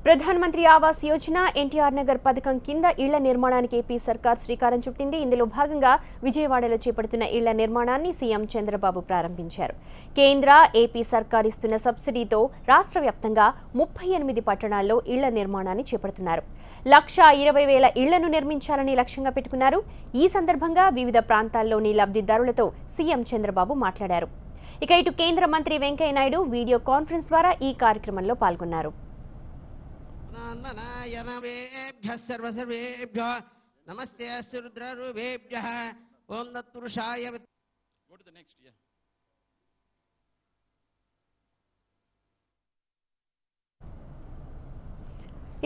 ప్రధానమంత్రి ఆవాస్ యోజన ఎన్టీఆర్ నగర్ పథకం కింద ఇళ్ల నిర్మాణానికి ఏపీ సర్కార్ శ్రీకారం చుట్టింది. ఇందులో భాగంగా విజయవాడలో చేపడుతున్న ఇళ్ల నిర్మాణాన్ని సీఎం చంద్రబాబు ప్రారంభించారు. కేంద్ర ఏపీ సర్కార్ ఇస్తున్న సబ్సిడీతో రాష్ట్ర వ్యాప్తంగా 38 పట్టణాల్లో ఇళ్ల నిర్మాణాన్ని చేపడుతున్నారు. 1,20,000 ఇళ్లను నిర్మించాలని లక్ష్యంగా పెట్టుకున్నారు. ఈ సందర్భంగా వివిధ ప్రాంతాల్లోని లబ్ధిదారులతో సీఎం చంద్రబాబు మాట్లాడారు. ఇక ఇటు కేంద్ర మంత్రి వెంకయ్య నాయుడు వీడియో కాన్ఫరెన్స్ ద్వారా ఈ కార్యక్రమంలో పాల్గొన్నారు. నమస్తే రుద్రరూపేభ్యః ఓం తత్పురుషాయ.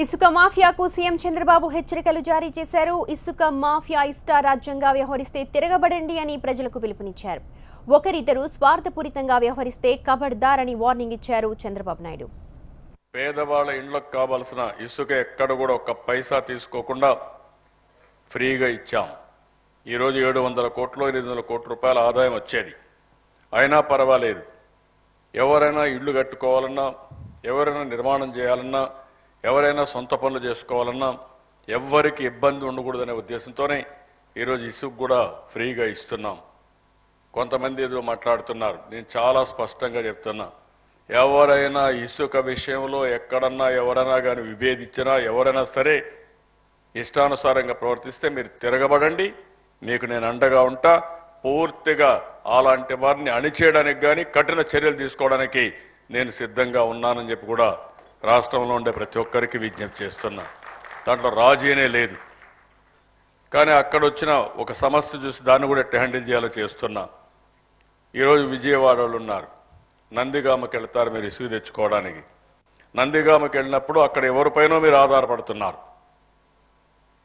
ఇసుక మాఫియాకు సీఎం చంద్రబాబు హెచ్చరికలు జారీ చేశారు. ఇసుక మాఫియా ఇష్టారాజ్యంగా వ్యవహరిస్తే తిరగబడండి అని ప్రజలకు పిలుపునిచ్చారు. ఒకరిద్దరు స్వార్థపూరితంగా వ్యవహరిస్తే కబడ్దార్ అని వార్నింగ్ ఇచ్చారు చంద్రబాబు నాయుడు. పేదవాళ్ళ ఇండ్లకు కావాల్సిన ఇసుక ఎక్కడ కూడా ఒక్క పైసా తీసుకోకుండా ఫ్రీగా ఇచ్చాం. ఈరోజు 700 కోట్లు 800 కోట్ల రూపాయల ఆదాయం వచ్చేది. అయినా పర్వాలేదు, ఎవరైనా ఇళ్లు కట్టుకోవాలన్నా, ఎవరైనా నిర్మాణం చేయాలన్నా, ఎవరైనా సొంత పనులు చేసుకోవాలన్నా ఎవ్వరికి ఇబ్బంది ఉండకూడదనే ఉద్దేశంతోనే ఈరోజు ఇసుక కూడా ఫ్రీగా ఇస్తున్నాం. కొంతమంది ఏదో మాట్లాడుతున్నారు, నేను చాలా స్పష్టంగా చెప్తున్నా, ఎవరైనా ఇసుక విషయంలో ఎక్కడన్నా ఎవరైనా కానీ విభేదించినా, ఎవరైనా సరే ఇష్టానుసారంగా ప్రవర్తిస్తే మీరు తిరగబడండి, మీకు నేను అండగా ఉంటా. పూర్తిగా అలాంటి వారిని అణిచేయడానికి కానీ కఠిన చర్యలు తీసుకోవడానికి నేను సిద్ధంగా ఉన్నానని చెప్పి కూడా రాష్ట్రంలో ఉండే ప్రతి ఒక్కరికి విజ్ఞప్తి చేస్తున్నా. దాంట్లో రాజీనే లేదు. కానీ అక్కడ వచ్చిన ఒక సమస్య చూసి దాన్ని కూడా ఎట్లా హ్యాండిల్ చేయాలో చేస్తున్నా. ఈరోజు విజయవాడలో ఉన్నారు, నందిగామకి వెళ్తారు మీరు ఇసుక తెచ్చుకోవడానికి. నందిగామకి వెళ్ళినప్పుడు అక్కడ ఎవరిపైనో మీరు ఆధారపడుతున్నారు.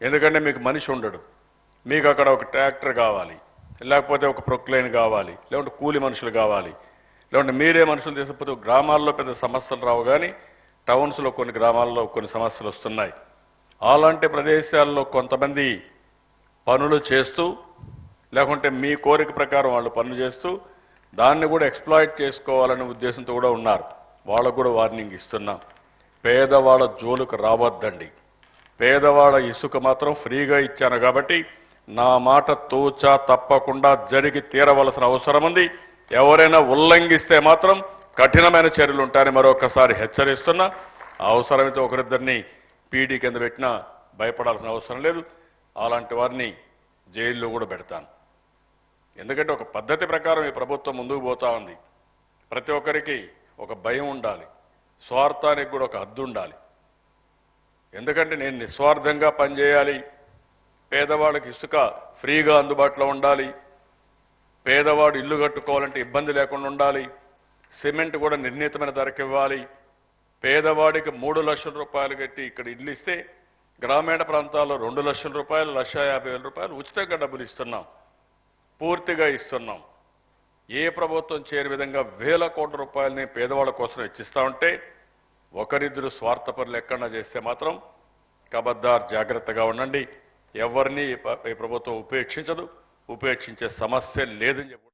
ఎందుకంటే మీకు మనిషి ఉండడు, మీకు అక్కడ ఒక ట్రాక్టర్ కావాలి, లేకపోతే ఒక ప్రొక్లైన్ కావాలి, లేకుంటే కూలి మనుషులు కావాలి, లేకుంటే మీరే మనుషులు తీసుకపోతే గ్రామాల్లో పెద్ద సమస్యలు రావు, కానీ టౌన్స్లో కొన్ని గ్రామాల్లో కొన్ని సమస్యలు వస్తున్నాయి. అలాంటి ప్రదేశాల్లో కొంతమంది పనులు చేస్తూ, లేకుంటే మీ కోరిక ప్రకారం వాళ్ళు పనులు చేస్తూ దాన్ని కూడా ఎక్స్ప్లాయిట్ చేసుకోవాలనే ఉద్దేశంతో కూడా ఉన్నారు. వాళ్ళకు కూడా వార్నింగ్ ఇస్తున్నాం, పేదవాళ్ళ జోలుకు రావద్దండి. పేదవాళ్ళ ఇసుక మాత్రం ఫ్రీగా ఇచ్చాను కాబట్టి నా మాట తూచా తప్పకుండా జరిగి తీరవలసిన అవసరం ఉంది. ఎవరైనా ఉల్లంఘిస్తే మాత్రం కఠినమైన చర్యలు ఉంటాయని మరొకసారి హెచ్చరిస్తున్నా. అవసరమైతే ఒకరిద్దరిని పీడీ కింద పెట్టినా భయపడాల్సిన అవసరం లేదు. అలాంటి వారిని జైల్లో కూడా పెడతాను. ఎందుకంటే ఒక పద్ధతి ప్రకారం ఈ ప్రభుత్వం ముందుకు పోతా ఉంది. ప్రతి ఒక్కరికి ఒక భయం ఉండాలి, స్వార్థానికి కూడా ఒక హద్దు ఉండాలి. ఎందుకంటే నేను నిస్వార్థంగా పనిచేయాలి, పేదవాళ్ళకి ఇసుక ఫ్రీగా అందుబాటులో ఉండాలి, పేదవాడు ఇల్లు కట్టుకోవాలంటే ఇబ్బంది లేకుండా ఉండాలి, సిమెంట్ కూడా నిర్ణీతమైన ధరకు ఇవ్వాలి, పేదవాడికి 3 లక్షల రూపాయలు కట్టి ఇక్కడ ఇల్లు ఇస్తే గ్రామీణ ప్రాంతాల్లో 2 లక్షల రూపాయలు, 1,50,000 రూపాయలు ఉచితంగా డబ్బులు ఇస్తున్నాం, పూర్తిగా ఇస్తున్నాం. ఏ ప్రభుత్వం చేయని విధంగా వేల కోట్ల రూపాయలని పేదవాళ్ళ కోసం ఇచ్చిస్తా ఉంటే ఒకరిద్దరు స్వార్థపరులు ఎక్కడన్నా చేస్తే మాత్రం కబద్దార్, జాగ్రత్తగా ఉండండి. ఎవరిని ఈ ప్రభుత్వం ఉపేక్షించదు, ఉపేక్షించే సమస్య లేదని చెప్పి